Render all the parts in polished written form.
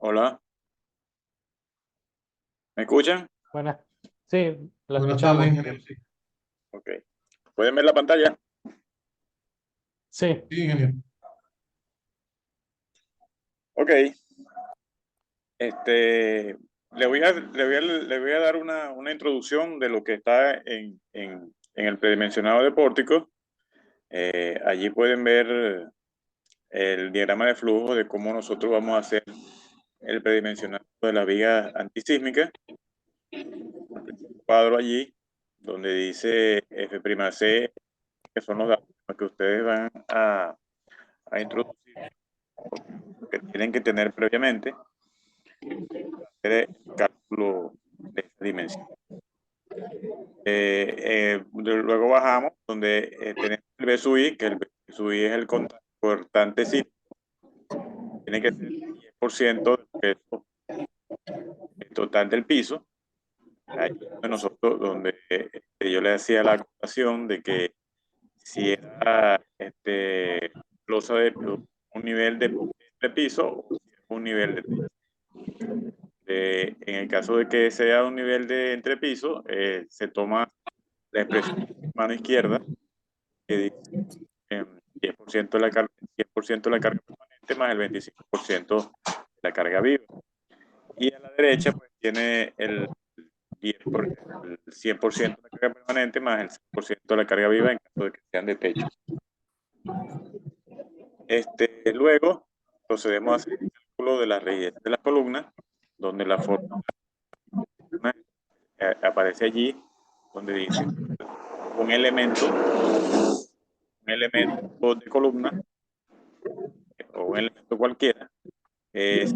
Hola, ¿me escuchan? Buenas, sí, la Buenas tardes, escuchamos. ingeniero. Sí, Ok. ¿Pueden ver la pantalla? Sí, sí, ingeniero. Ok. Este, le voy a dar una introducción de lo que está en el predimensionado de pórtico. Allí pueden ver el diagrama de flujo de cómo nosotros vamos a hacer el predimensionado de las vigas antisísmicas. Un cuadro allí donde dice F'C, que son los datos que ustedes van a introducir, que tienen que tener previamente hacer el cálculo de esa dimensión. Luego bajamos donde tenemos el B sub I, que el B sub I es el cortante sí, tiene que ser el 10% del peso total del piso. Ahí donde nosotros, donde yo le hacía la acotación de que si era losa de un nivel de piso o un nivel de techo. En el caso de que sea un nivel de entrepiso, se toma la expresión de mano izquierda, que dice 10% de la carga, 10% de la carga permanente más el 25% de la carga viva. Y a la derecha, pues tiene el 100% de la carga permanente más el 100% de la carga viva en caso de que sean de techo. Luego, procedemos a hacer el cálculo de la rigidez de las columnas, donde la forma aparece allí, donde dice un elemento de columna o un elemento cualquiera es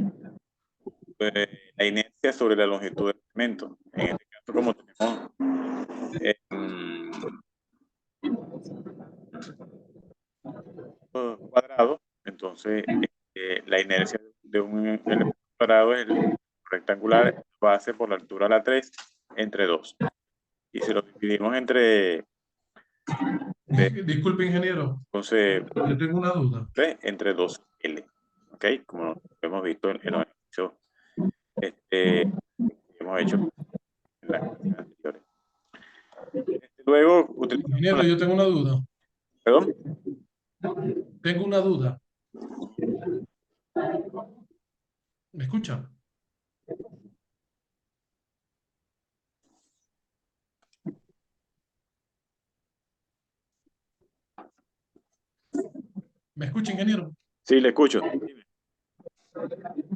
la inercia sobre la longitud del elemento. En este caso, como tenemos cuadrado, entonces la inercia de un elemento cuadrado es el rectangular base por la altura de la 3 entre 2. Y si lo dividimos entre, Disculpe, ingeniero. entonces, Yo tengo una duda. 3 entre 2L. ¿Ok? Como hemos visto en los ejercicios que hemos hecho en las clases anteriores. Luego utilizamos Ingeniero, yo tengo una duda. perdón. Tengo una duda. ¿Me escucha? ¿Me escucha, ingeniero? Sí, le escucho.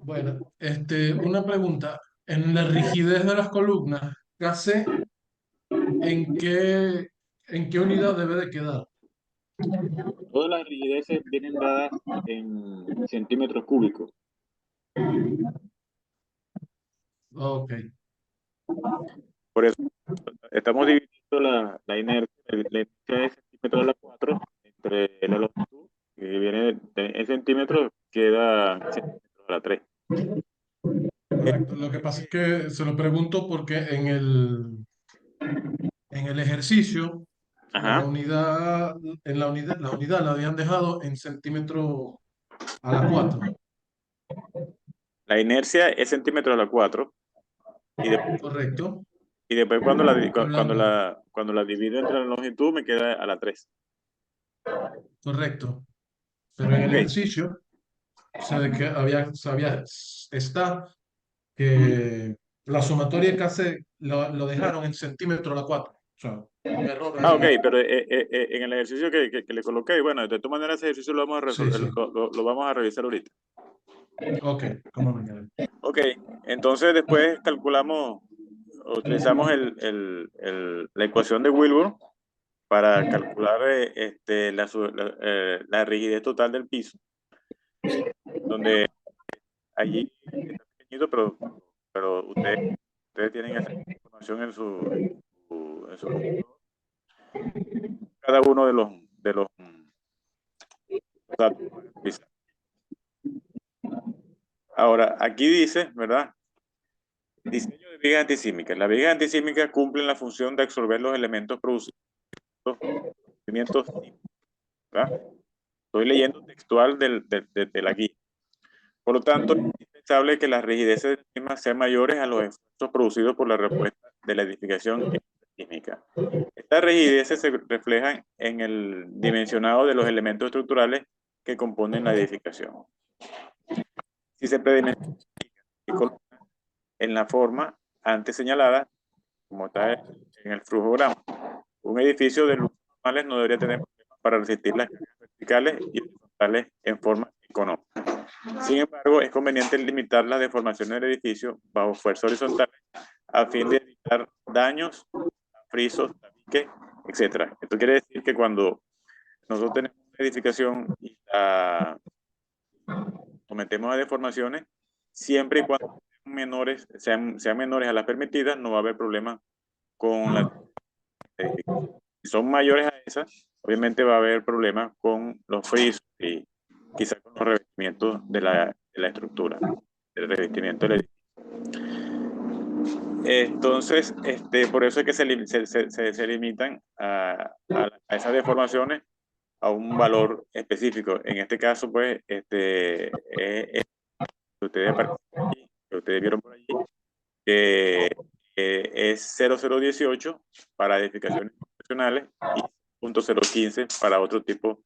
Bueno, una pregunta. En la rigidez de las columnas, ¿qué hace? ¿En qué unidad debe de quedar? Todas las rigideces vienen dadas en centímetros cúbicos. Ok, Por eso estamos dividiendo la inercia, la inercia de centímetros a la 4 entre la longitud, que viene en centímetros, queda en centímetros a la 3. correcto. Lo que pasa es que se lo pregunto porque en el ejercicio, la Ajá. unidad, la unidad la habían dejado en centímetros a la 4. La inercia es centímetros a la 4 y, Correcto. y después cuando la, Pero cuando la divido entre la longitud me queda a la 3. correcto. Pero en el Ok. ejercicio está que la sumatoria casi lo dejaron en centímetros a la 4. O sea, un error Ok, ahí. pero en el ejercicio que le coloqué, bueno, de todas maneras ese ejercicio lo vamos a Sí, resolver, sí. lo vamos a revisar ahorita. Ok, cómo no, ingeniero. Ok, entonces después calculamos, utilizamos la ecuación de Wilbur para calcular la rigidez total del piso, donde allí está pequeñito, pero ustedes tienen esa información en su computador. Cada uno de los datos que van a utilizar. Ahora, aquí dice, ¿verdad? Diseño de vigas antisísmicas. Las vigas antisísmicas cumplen la función de absorber los elementos producidos movimientos sísmicos, ¿verdad? Estoy leyendo textual de la guía. Por lo tanto, indispensable que las rigideces de las mismas sean mayores a los esfuerzos producidos por la respuesta de la edificación sísmica. Estas rigideces se reflejan en el dimensionado de los elementos estructurales que componen la edificación. Si se predimensiona en la forma antes señalada, como está en el flujograma, un edificio de luces normales no debería tener problemas para resistir las cargas verticales y horizontales en forma económica. Sin embargo, es conveniente limitar las deformaciones del edificio bajo fuerzas horizontales a fin de evitar daños, frisos, tabiques, etc. Esto quiere decir que cuando nosotros tenemos una edificación y la sometemos a deformaciones, siempre y cuando sean menores a las permitidas, no va a haber problema con la edificación. Si son mayores a esas, obviamente va a haber problemas con los frisos y quizás con los revestimientos de la estructura, el revestimiento del edificio. Entonces, por eso es que se limitan a esas deformaciones a un valor específico. En este caso, pues, que ustedes vieron por allí, que es 0018 para edificaciones profesionales y 0.015 para otro tipo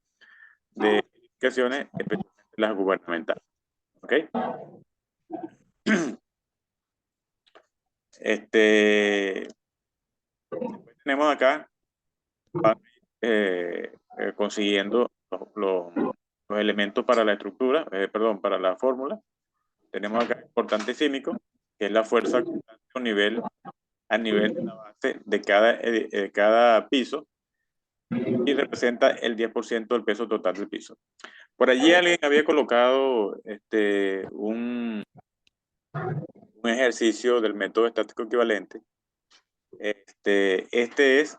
de edificaciones, especialmente las gubernamentales. ¿Ok? Tenemos acá, consiguiendo los elementos para la estructura, para la fórmula. Tenemos acá el cortante sísmico, que es la fuerza constante a nivel de la base de cada piso, y representa el 10% del peso total del piso. Por allí alguien había colocado un ejercicio del método estático equivalente. Este es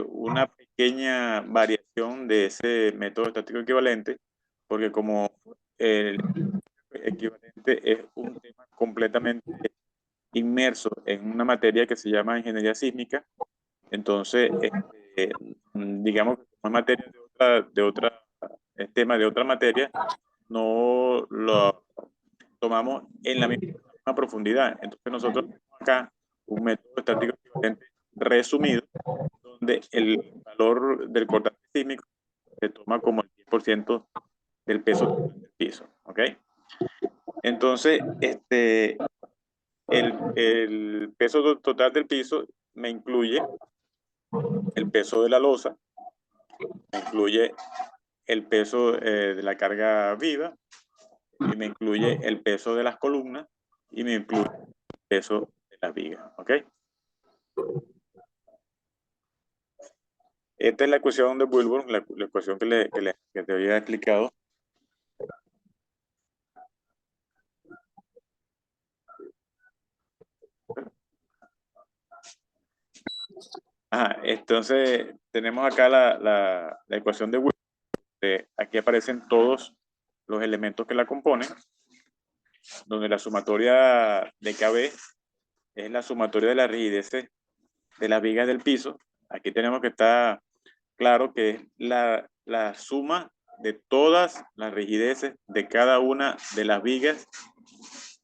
una pequeña variación de ese método estático equivalente, porque como el equivalente es un tema completamente inmerso en una materia que se llama ingeniería sísmica, entonces digamos que como es materia es tema de otra materia, no lo tomamos en la misma profundidad. Entonces nosotros tenemos acá un método estático equivalente resumido, donde el valor del cortante sísmico se toma como el 10% del peso del piso. ¿Ok? Entonces, el peso total del piso me incluye el peso de la losa, me incluye el peso de la carga viva, y me incluye el peso de las columnas, y me incluye el peso de las vigas. ¿Ok? Esta es la ecuación de Wilbur, la ecuación que te había explicado. Entonces tenemos acá la ecuación de Wilbur. Aquí aparecen todos los elementos que la componen, donde la sumatoria de KB es la sumatoria de la rigidez de las vigas del piso. Aquí tenemos que estar claro que es la suma de todas las rigideces de cada una de las vigas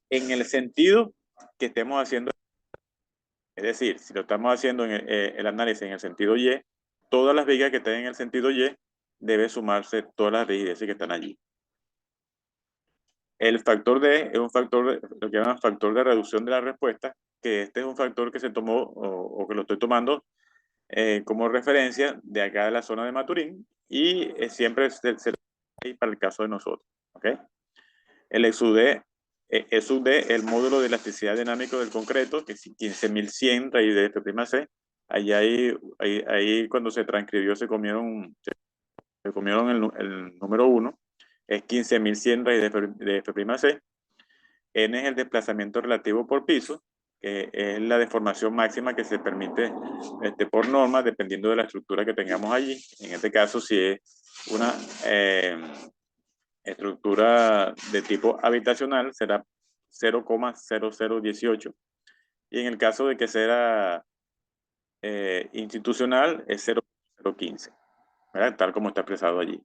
en el sentido que estemos haciendo. Es decir, si lo estamos haciendo en el análisis en el sentido Y, todas las vigas que estén en el sentido Y debe sumarse todas las rigideces que están allí. El factor D es un factor, lo que llaman factor de reducción de la respuesta, que este es un factor que se tomó o que lo estoy tomando como referencia de acá de la zona de Maturín, y siempre se para el caso de nosotros. ¿Okay? El ESUD, el módulo de elasticidad dinámico del concreto, que es 15.100 raíz de F'(C). Ahí cuando se transcribió se comieron el número 1, es 15.100 raíz de F'(C). N es el desplazamiento relativo por piso, que es la deformación máxima que se permite por norma, dependiendo de la estructura que tengamos allí. En este caso, si es una estructura de tipo habitacional, será 0,0018. Y en el caso de que sea institucional, es 0,015, ¿verdad? Tal como está expresado allí.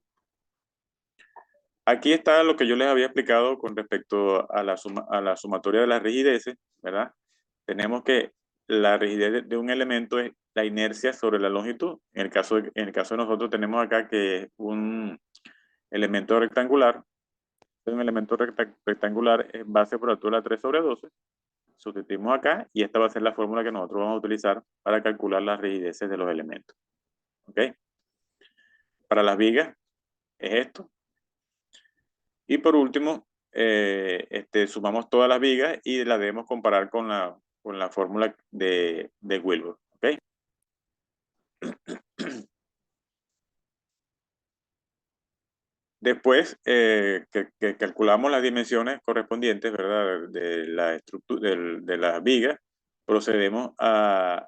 Aquí está lo que yo les había explicado con respecto a la sumatoria de las rigideces, ¿verdad? Tenemos que la rigidez de un elemento es la inercia sobre la longitud. En el caso de nosotros tenemos acá que es un elemento rectangular. Un elemento rectangular es base por altura 3 sobre 12. Sustituimos acá y esta va a ser la fórmula que nosotros vamos a utilizar para calcular las rigideces de los elementos. ¿Ok? Para las vigas es esto. Y por último, sumamos todas las vigas y las debemos comparar con la fórmula de Wilbur. ¿Ok? Después que calculamos las dimensiones correspondientes, ¿verdad? De la estructura de las vigas, procedemos a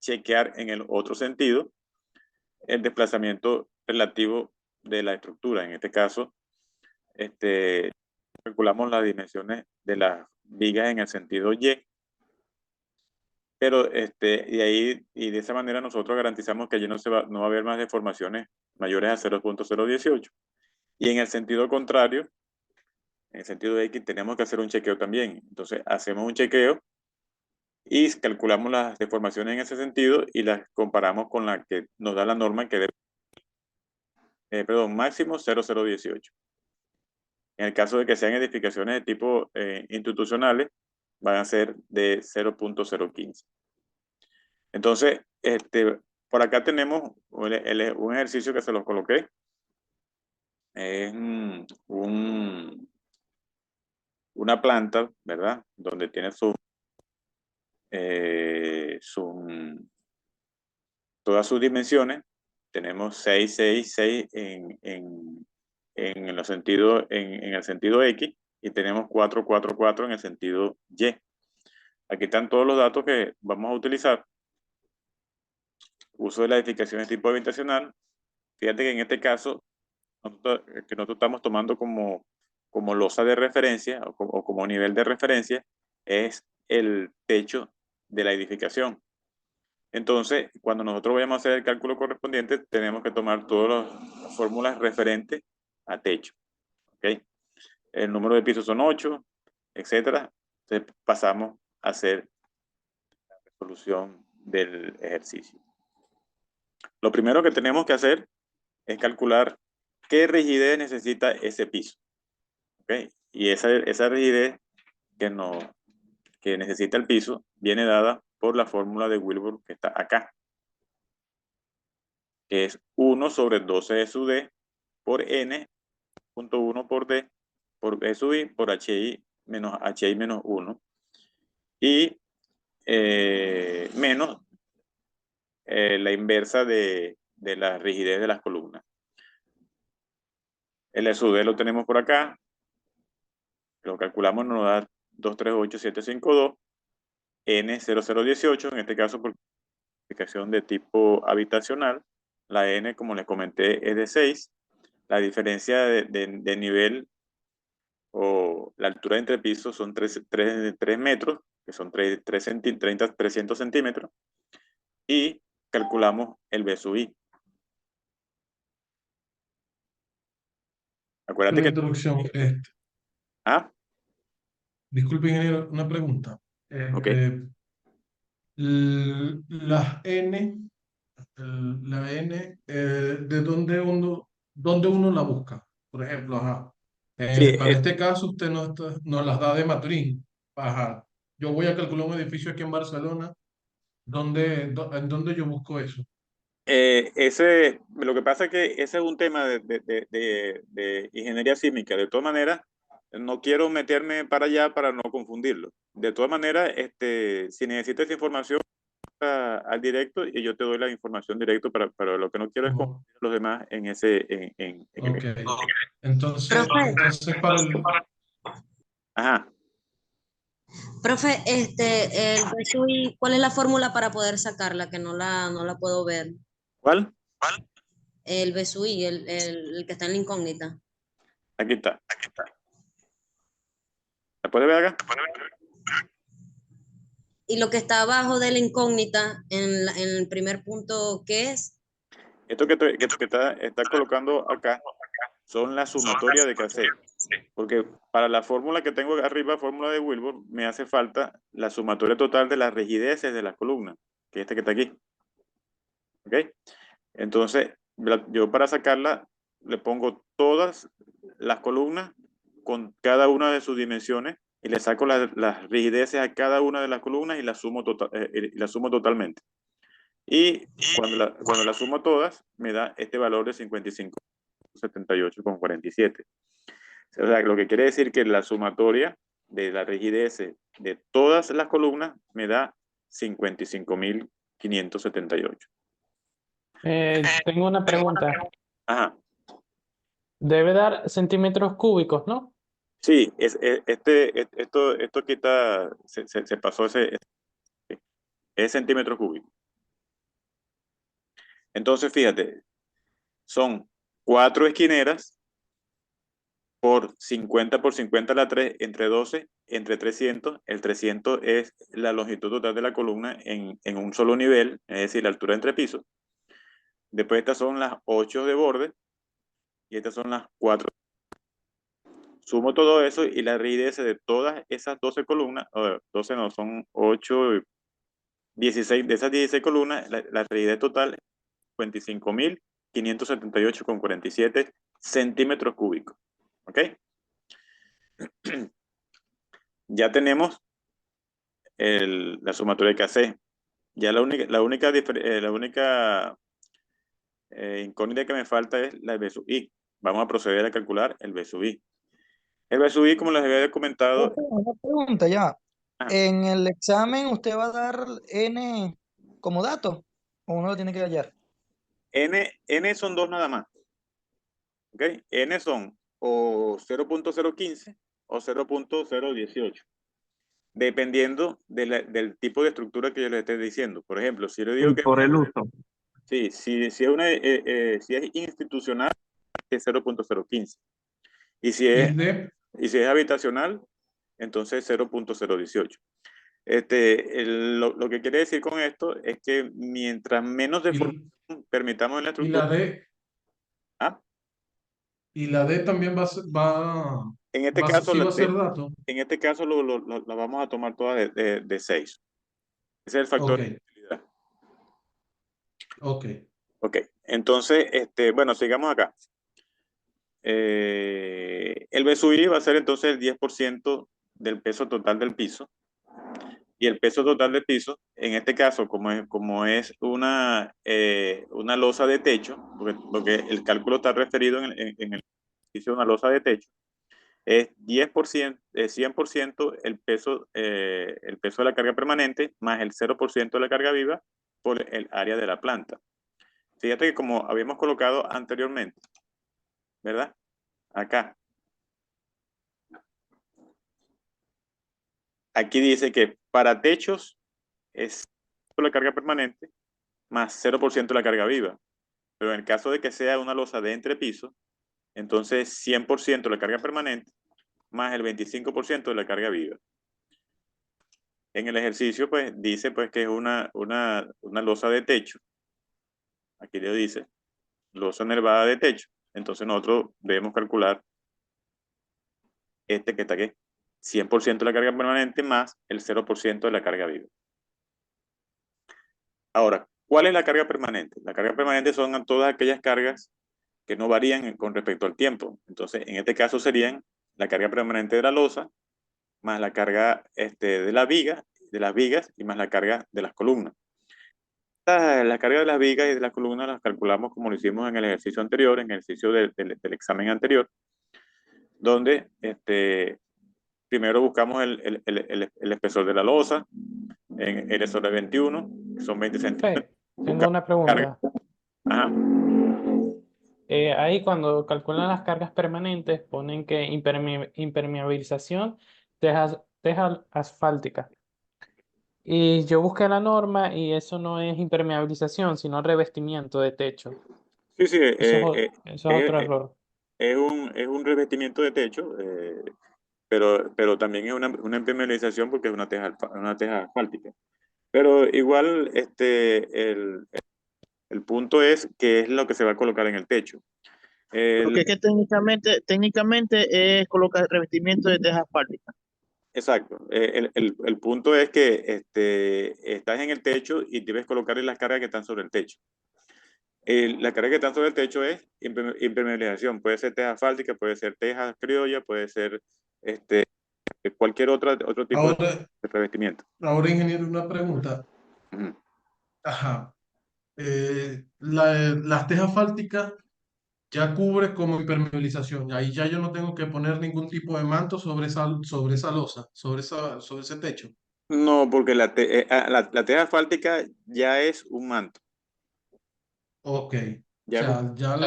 chequear en el otro sentido el desplazamiento relativo de la estructura. En este caso, calculamos las dimensiones de las vigas en el sentido Y, pero de esa manera nosotros garantizamos que allí no va a haber más deformaciones mayores a 0.018. Y en el sentido contrario, en el sentido de X, tenemos que hacer un chequeo también. Entonces, hacemos un chequeo y calculamos las deformaciones en ese sentido y las comparamos con la que nos da la norma que máximo 0.018. En el caso de que sean edificaciones de tipo institucionales, van a ser de 0.015. Entonces, por acá tenemos un ejercicio que se los coloqué. Es una planta, ¿verdad? Donde tiene todas sus dimensiones. Tenemos 6, 6, 6 en el sentido X y tenemos 4, 4, 4 en el sentido Y. Aquí están todos los datos que vamos a utilizar. Uso de la edificación de tipo habitacional. Fíjate que en este caso, que nosotros estamos tomando como losa de referencia o como nivel de referencia, es el techo de la edificación. Entonces, cuando nosotros vayamos a hacer el cálculo correspondiente, tenemos que tomar todas las fórmulas referentes a techo. ¿Ok? El número de pisos son 8, etcétera. Entonces, pasamos a hacer la resolución del ejercicio. Lo primero que tenemos que hacer es calcular qué rigidez necesita ese piso. ¿Ok? Y esa rigidez que necesita el piso viene dada por la fórmula de Wilbur que está acá, que es 1 sobre 12 de su D por N.1 por D por E sub I por HI menos 1 y menos la inversa de la rigidez de las columnas. El E sub D lo tenemos por acá, lo calculamos, nos da 238,752, N0018, en este caso por edificación de tipo habitacional. La N, como les comenté, es de 6. La diferencia de nivel o la altura entre pisos son 3 metros, que son 300 centímetros, y calculamos el B sub I. Acuérdate Una que... introducción. Ah, Disculpe, ingeniero, una pregunta. ok. Las N, la N, ¿de dónde uno la busca? Por ejemplo, ajá. Sí, Para este caso, usted nos las da de Maturín. Ajá. Yo voy a calcular un edificio aquí en Barcelona. ¿En dónde yo busco eso? lo que pasa es que ese es un tema de ingeniería sísmica. De todas maneras, no quiero meterme para allá para no confundirlo. De todas maneras, si necesitas información al directo y yo te doy la información directo para lo que no quiero es Oh, confundir a los demás en ese en ok. el... Profe, Entonces para el... Ajá. profe, el BSUI, ¿cuál es la fórmula para poder sacarla? Que no la puedo ver. ¿Cuál? El BSUI, el que está en la incógnita. Aquí está. ¿La puedes ver acá? Y lo que está abajo de la incógnita, en el primer punto, ¿qué es? Esto que está colocando acá son la sumatoria de Cassé. Porque para la fórmula que tengo arriba, fórmula de Wilbur, me hace falta la sumatoria total de las rigideces de las columnas, que es esta que está aquí. ¿Ok? Entonces, yo para sacarla, le pongo todas las columnas con cada una de sus dimensiones y le saco las rigideces a cada una de las columnas y las sumo, totalmente. Y cuando la sumo todas, me da este valor de 55,78,47. O sea, lo que quiere decir que la sumatoria de la rigidez de todas las columnas me da 55,578. Tengo una pregunta. Ajá. Debe dar centímetros cúbicos, ¿no? Sí, esto quita, se pasó es centímetros cúbicos. Entonces, fíjate, son 4 esquineras por 50 por 50 la 3, entre 12, entre 300. El 300 es la longitud total de la columna en un solo nivel, es decir, la altura entre pisos. Después estas son las 8 de borde y estas son las 4. Sumo todo eso y la rigidez de todas esas 12 columnas, 12 no, son 8, 16, de esas 16 columnas, la rigidez total es 55,578,47 centímetros cúbicos. ¿Ok? Ya tenemos la sumatoria que hace. Ya la única incógnita que me falta es la B sub i. Vamos a proceder a calcular el B sub i. El B sub i, como les había comentado. Una pregunta ya. Ajá. En el examen, ¿usted va a dar N como dato? ¿O uno lo tiene que hallar? N son 2 nada más. ¿Ok? N son o 0.015 o 0.018. Dependiendo del tipo de estructura que yo les esté diciendo. Por ejemplo, si yo le digo que por el uso. sí, si es institucional, es 0.015. Y si es habitacional, entonces 0.018. Lo que quiere decir con esto es que mientras menos deformación permitamos en la Y la estructura. D, ¿Ah? y la D también va En este a caso, ser dato. en este caso la vamos a tomar todas de 6. Ese es el factor Ok. de utilidad. Ok. Ok, entonces, bueno, sigamos acá. El B sub i va a ser entonces el 10% del peso total del piso. Y el peso total del piso, en este caso, como es una losa de techo, porque el cálculo está referido en el ejercicio de una losa de techo, es 10%, 100% el peso de la carga permanente más el 0% de la carga viva por el área de la planta. Fíjate que como habíamos colocado anteriormente, ¿verdad? Acá. Aquí dice que para techos es la carga permanente más 0% de la carga viva. Pero en el caso de que sea una losa de entrepiso, entonces 100% de la carga permanente más el 25% de la carga viva. En el ejercicio, pues, dice pues que es una losa de techo. Aquí le dice, losa nervada de techo. Entonces nosotros debemos calcular que está aquí. 100% de la carga permanente más el 0% de la carga viva. Ahora, ¿cuál es la carga permanente? La carga permanente son todas aquellas cargas que no varían con respecto al tiempo. Entonces, en este caso serían la carga permanente de la losa, más la carga de las vigas y más la carga de las columnas. La carga de las vigas y de las columnas las calculamos como lo hicimos en el ejercicio anterior, en el ejercicio del examen anterior, donde primero buscamos el espesor de la losa en L sobre 21, que son 20 centímetros. Tengo una pregunta. Ajá. Ahí cuando calculan las cargas permanentes ponen que impermeabilización teja asfáltica. Y yo busqué la norma y eso no es impermeabilización, sino revestimiento de techo. Sí, sí, Eso es otro error. es un revestimiento de techo, pero también es una impermeabilización porque es una teja asfáltica. Pero igual el punto es que es lo que se va a colocar en el techo. Porque es que técnicamente es colocar revestimiento de teja asfáltica. Exacto. El punto es que estás en el techo y debes colocarle las cargas que están sobre el techo. La carga que están sobre el techo es impermeabilización. Puede ser teja asfáltica, puede ser teja criolla, puede ser cualquier otro tipo Ahora, de revestimiento. ahora, ingeniero, una pregunta. Ujú. Ajá. Las tejas asfálticas ya cubre como impermeabilización. Ahí ya yo no tengo que poner ningún tipo de manto sobre esa losa, sobre ese techo. No, porque la teja asfáltica ya es un manto. Ok. O Ya es sea, ya en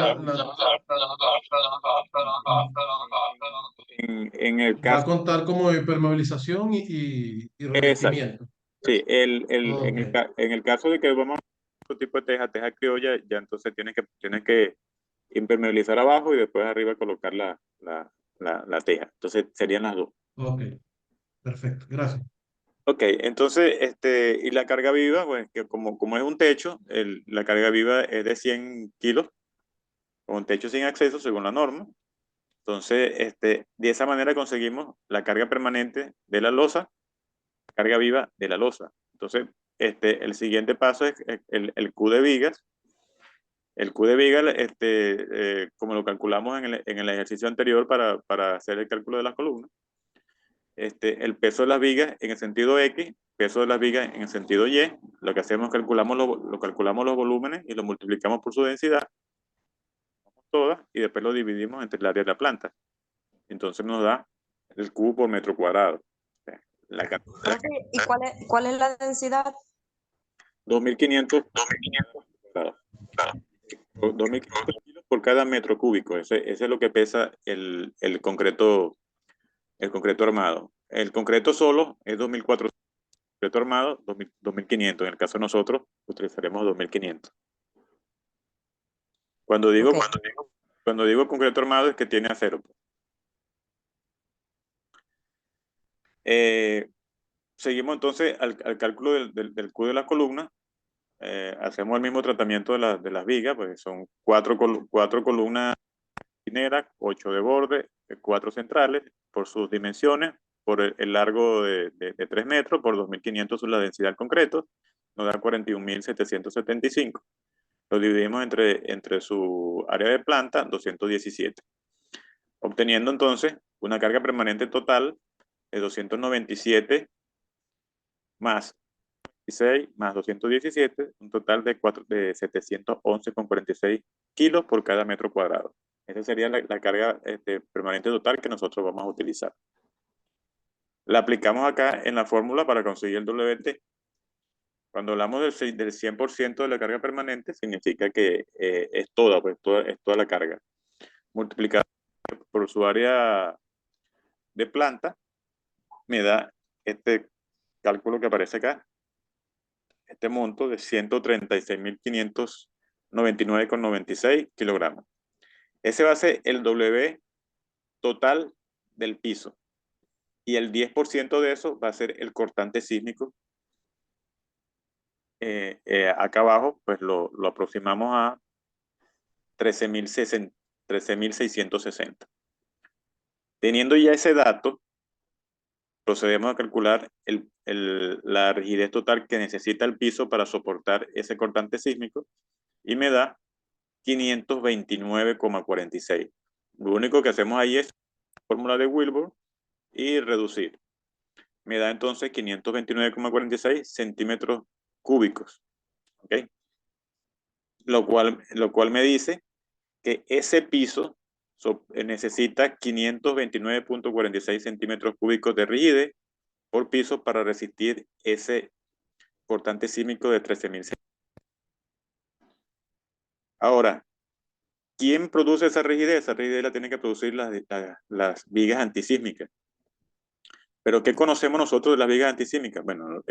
el va a caso. contar como impermeabilización y Exacto. revestimiento. Sí, Ok. en el caso de que vamos a otro tipo de teja criolla, ya entonces tienes que impermeabilizar abajo y después arriba colocar la teja. Entonces serían las dos. Ok. Perfecto. Gracias. Ok, entonces, y la carga viva, pues que como es un techo, la carga viva es de 100 kilos, con un techo sin acceso según la norma. Entonces, de esa manera conseguimos la carga permanente de la losa, carga viva de la losa. Entonces, el siguiente paso es el Q de vigas. El Q de vigas, como lo calculamos en el ejercicio anterior para hacer el cálculo de las columnas, el peso de las vigas en el sentido X, peso de las vigas en el sentido Y, lo que hacemos es calculamos los volúmenes y lo multiplicamos por su densidad, todas, y después lo dividimos entre el área de la planta. Entonces nos da el cubo por metro cuadrado. La cantidad, Profe, ¿y cuál es la densidad? 2.500 cuadrados. 2.500 kilos por cada metro cúbico. Ese es lo que pesa el concreto armado. El concreto solo es 2.400. El concreto armado, 2.500. En el caso de nosotros, utilizaremos 2.500. Cuando digo, Ok. cuando digo concreto armado es que tiene acero. Seguimos entonces al cálculo del Q de la columna. Hacemos el mismo tratamiento de las vigas, pues son cuatro columnas esquineras, 8 de borde, 4 centrales, por sus dimensiones, por el largo de 3 metros, por 2.500 la densidad del concreto, nos da 41.775. Lo dividimos entre su área de planta, 217. Obteniendo entonces una carga permanente total de 297 más 16 más 217, un total de 711,46 kilos por cada metro cuadrado. Esa sería la carga permanente total que nosotros vamos a utilizar. La aplicamos acá en la fórmula para conseguir el WT. Cuando hablamos del 100% de la carga permanente, significa que es toda, pues, es toda la carga. Multiplicada por su área de planta, me da este cálculo que aparece acá, este monto de 136.599,96 kilogramos. Ese va a ser el W total del piso. Y el 10% de eso va a ser el cortante sísmico. Acá abajo, pues lo aproximamos a 13.660. Teniendo ya ese dato, procedemos a calcular la rigidez total que necesita el piso para soportar ese cortante sísmico y me da 529,46. Lo único que hacemos ahí es la fórmula de Wilbur y reducir. Me da entonces 529,46 centímetros cúbicos. ¿Okay? Lo cual me dice que ese piso necesita 529,46 centímetros cúbicos de rigidez por piso para resistir ese cortante sísmico de 13.000. Ahora, ¿quién produce esa rigidez? Esa rigidez la tienen que producir las vigas antisísmicas. Pero ¿qué conocemos nosotros de las vigas antisísmicas? Bueno,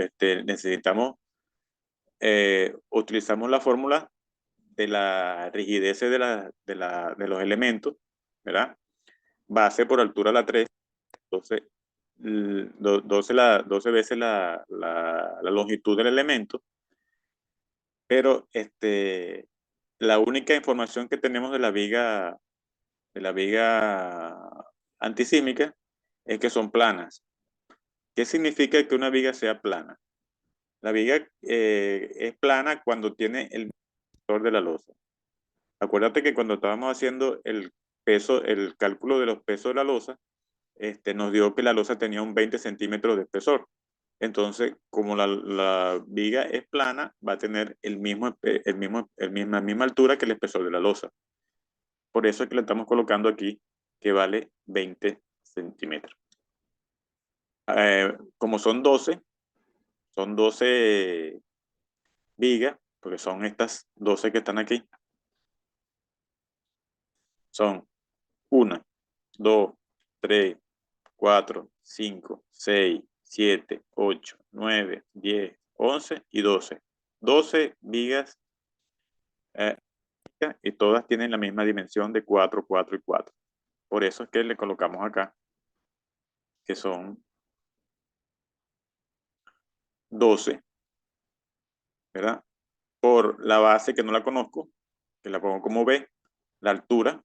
utilizamos la fórmula de la rigidez de los elementos, ¿verdad? Base por altura a la 3, 12 veces la longitud del elemento, pero la única información que tenemos de la viga viga antisísmica es que son planas. ¿Qué significa que una viga sea plana? La viga es plana cuando tiene el grosor de la losa. Acuérdate que cuando estábamos haciendo el cálculo de los pesos de la losa, nos dio que la losa tenía un 20 centímetros de espesor. Entonces, como la viga es plana, va a tener la misma altura que el espesor de la losa. Por eso es que le estamos colocando aquí que vale 20 centímetros. Como son 12 vigas, porque son estas 12 que están aquí. Son 1, 2, 3, 4, 5, 6, 7, 8, 9, 10, 11 y 12. 12 vigas y todas tienen la misma dimensión de 4, 4 y 4. Por eso es que le colocamos acá que son 12, ¿verdad? Por la base que no la conozco, que la pongo como B, la altura,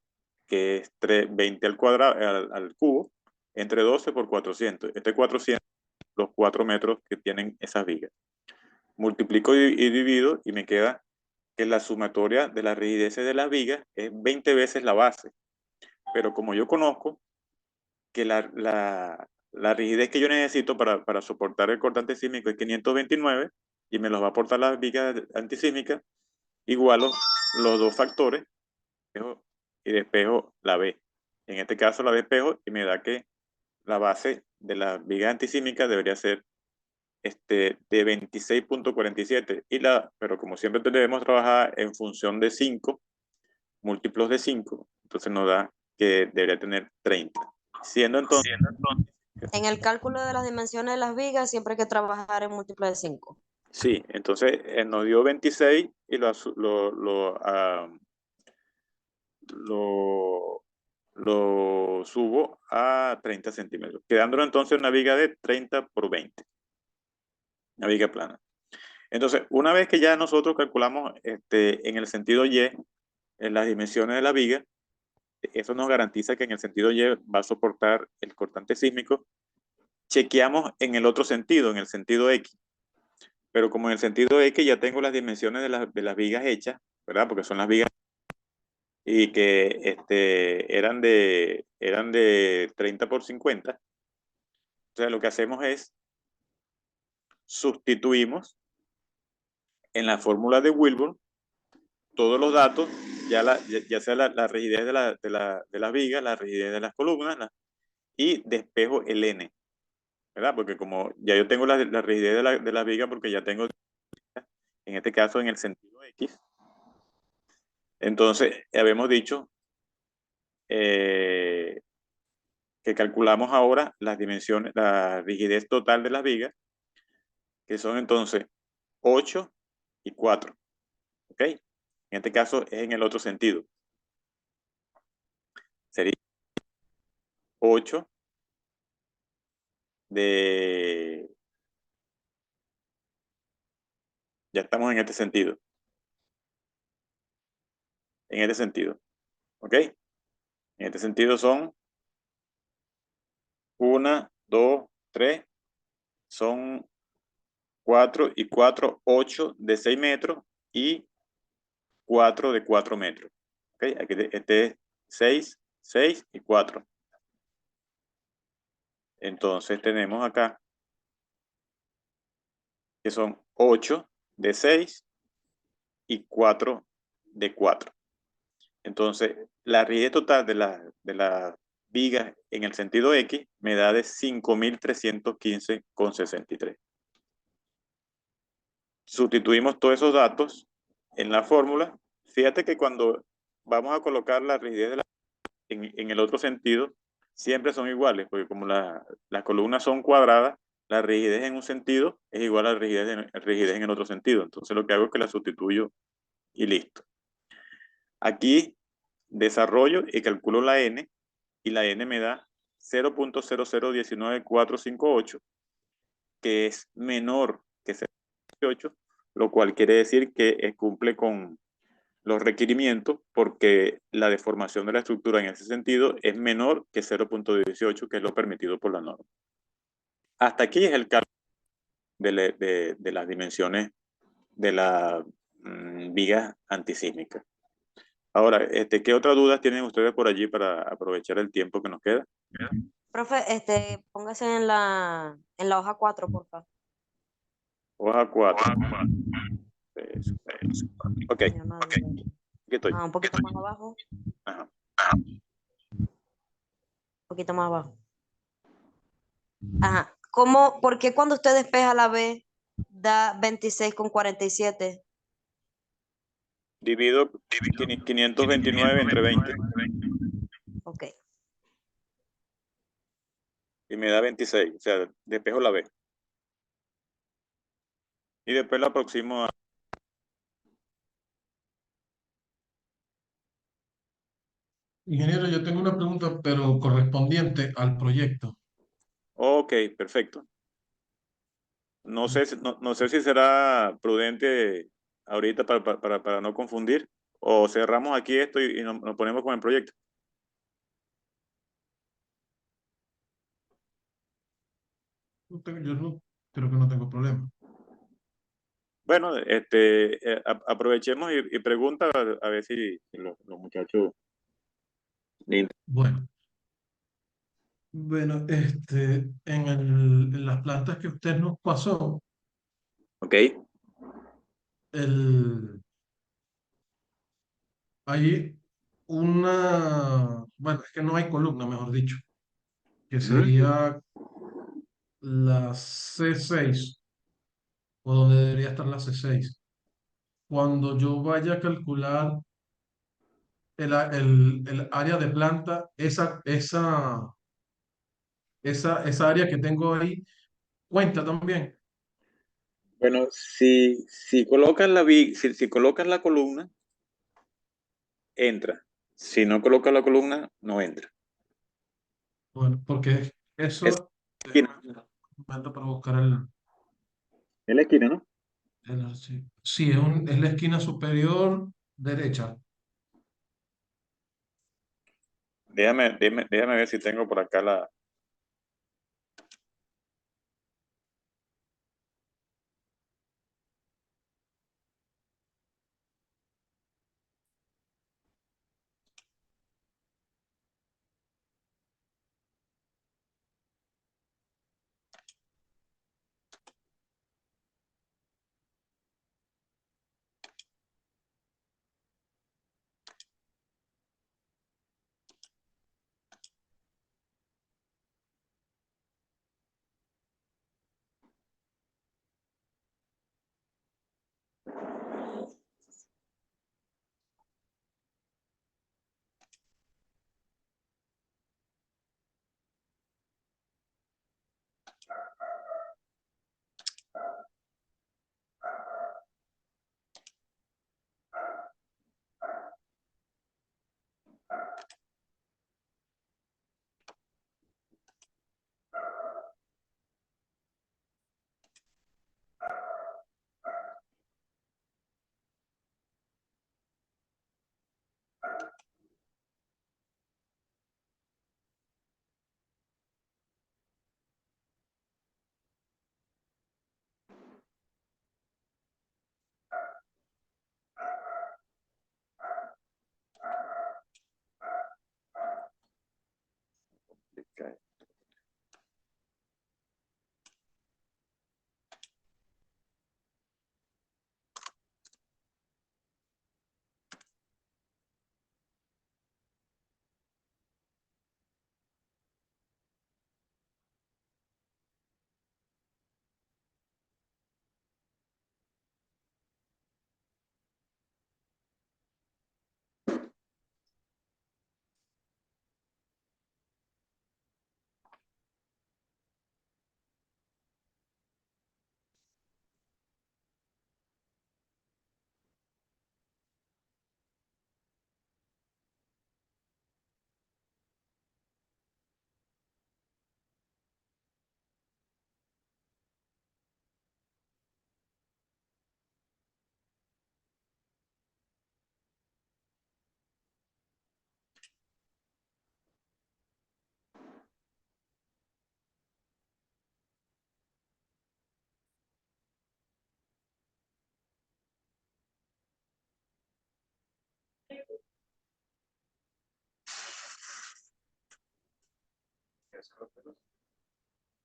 que es 20 al cuadrado, al cubo, entre 12 por 400. 400, los 4 metros que tienen esas vigas. Multiplico y divido y me queda que la sumatoria de las rigideces de las vigas es 20 veces la base. Pero como yo conozco que la rigidez que yo necesito para soportar el cortante sísmico es 529 y me los va a aportar las vigas antisísmicas, igualo los dos factores y despejo la B. En este caso la despejo y me da que la base de la viga antisísmica debería ser de 26.47 pero como siempre debemos trabajar en función de 5, múltiplos de 5, entonces nos da que debería tener 30. Siendo entonces... En el cálculo de las dimensiones de las vigas siempre hay que trabajar en múltiplo de 5. Sí, entonces nos dio 26 y lo subo a 30 centímetros, quedando entonces una viga de 30 por 20, una viga plana. Entonces, una vez que ya nosotros calculamos en el sentido Y, en las dimensiones de la viga, eso nos garantiza que en el sentido Y va a soportar el cortante sísmico. Chequeamos en el otro sentido, en el sentido X. Pero como en el sentido X ya tengo las dimensiones de las vigas hechas, ¿verdad? Porque son las vigas y que eran de 30 por 50. Entonces lo que hacemos es sustituimos en la fórmula de Wilbur todos los datos, ya sea la rigidez de las vigas, la rigidez de las columnas, y despejo el N, ¿verdad? Porque como ya yo tengo la rigidez de las vigas, porque ya tengo, en este caso, en el sentido X, entonces habíamos dicho que calculamos ahora las dimensiones, la rigidez total de las vigas, que son entonces 8 y 4, ¿ok? En este caso es en el otro sentido. Sería 8 ya estamos en este sentido. En este sentido, ¿ok? En este sentido son 1, 2, 3, son 4 y 4, 8 de 6 metros y 4 de 4 metros. ¿Ok? Aquí es 6, 6 y 4. Entonces tenemos acá que son 8 de 6 y 4 de 4. Entonces, la rigidez total de las vigas en el sentido X me da de 5.315,63. Sustituimos todos esos datos en la fórmula. Fíjate que cuando vamos a colocar la rigidez en el otro sentido, siempre son iguales, porque como las columnas son cuadradas, la rigidez en un sentido es igual a la rigidez en el otro sentido. Entonces lo que hago es que la sustituyo y listo. Aquí desarrollo y calculo la N, y la N me da 0.0019458, que es menor que 0.8, lo cual quiere decir que cumple con los requerimientos porque la deformación de la estructura en ese sentido es menor que 0.18, que es lo permitido por la norma. Hasta aquí es el cálculo de las dimensiones de la viga antisísmica. Ahora, ¿qué otras dudas tienen ustedes por allí para aprovechar el tiempo que nos queda? Profe, póngase en la hoja 4, por favor. Hoja 4. Ok, Tenía una duda. aquí estoy. Un poquito más abajo, Ajá. un poquito más abajo. Ajá. ¿Por qué cuando usted despeja la B da 26,47? Divido 529 entre 20 Ok. y me da 26. O sea, despejo la B. Y después la aproximo a... Ingeniero, yo tengo una pregunta, pero correspondiente al proyecto. Ok, perfecto. No sé, no sé si será prudente ahorita para no confundir, o cerramos aquí esto y nos ponemos con el proyecto. Yo no, creo que no tengo problema. Bueno, aprovechemos y pregunta a ver si los muchachos... Bueno, bueno, en las plantas que usted nos pasó, Ok, el, hay bueno, es que no hay columna, mejor dicho, que sería la C6, o donde debería estar la C6. Cuando yo vaya a calcular el área de planta, esa área que tengo ahí, cuenta también. bueno, si colocas si colocas la columna, entra. Si no colocas la columna, no entra. Bueno, porque Es eso, esquina, un momento para buscar es la esquina, ¿no? sí, sí, es la esquina superior derecha. Déjame ver si tengo por acá la...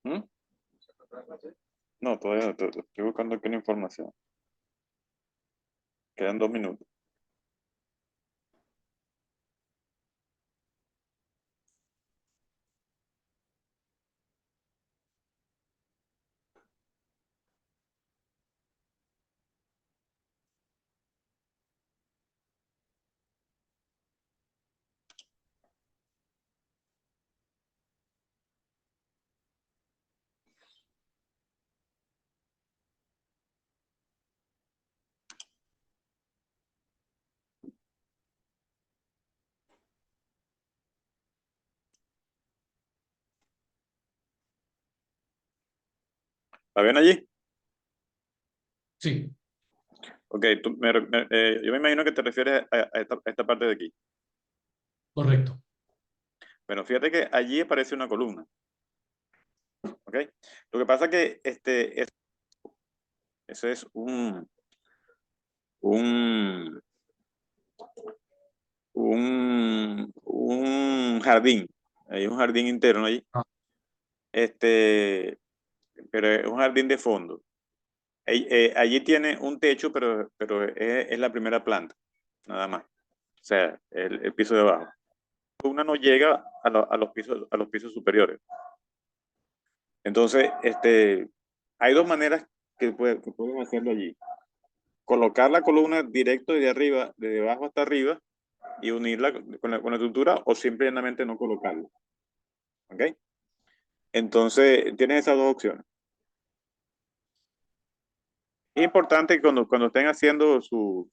¿Mm? No, todavía no, estoy buscando aquí la información. Quedan 2 minutos. ¿Está bien allí? Sí, Ok, yo me imagino que te refieres a esta parte de aquí. correcto. Bueno, fíjate que allí aparece una columna. ¿Ok? Lo que pasa que eso es un, un jardín. Hay un jardín interno allí. Ah. Pero es un jardín de fondo. Allí tiene un techo, pero es la primera planta, nada más. O sea, el piso de abajo. Una no llega a los pisos superiores. Entonces, hay dos maneras que pueden hacerlo allí. Colocar la columna directo de arriba, de abajo hasta arriba, y unirla con la estructura, o simplemente no colocarla. ¿Ok? Entonces, tienes esas dos opciones. Es importante que cuando estén haciendo su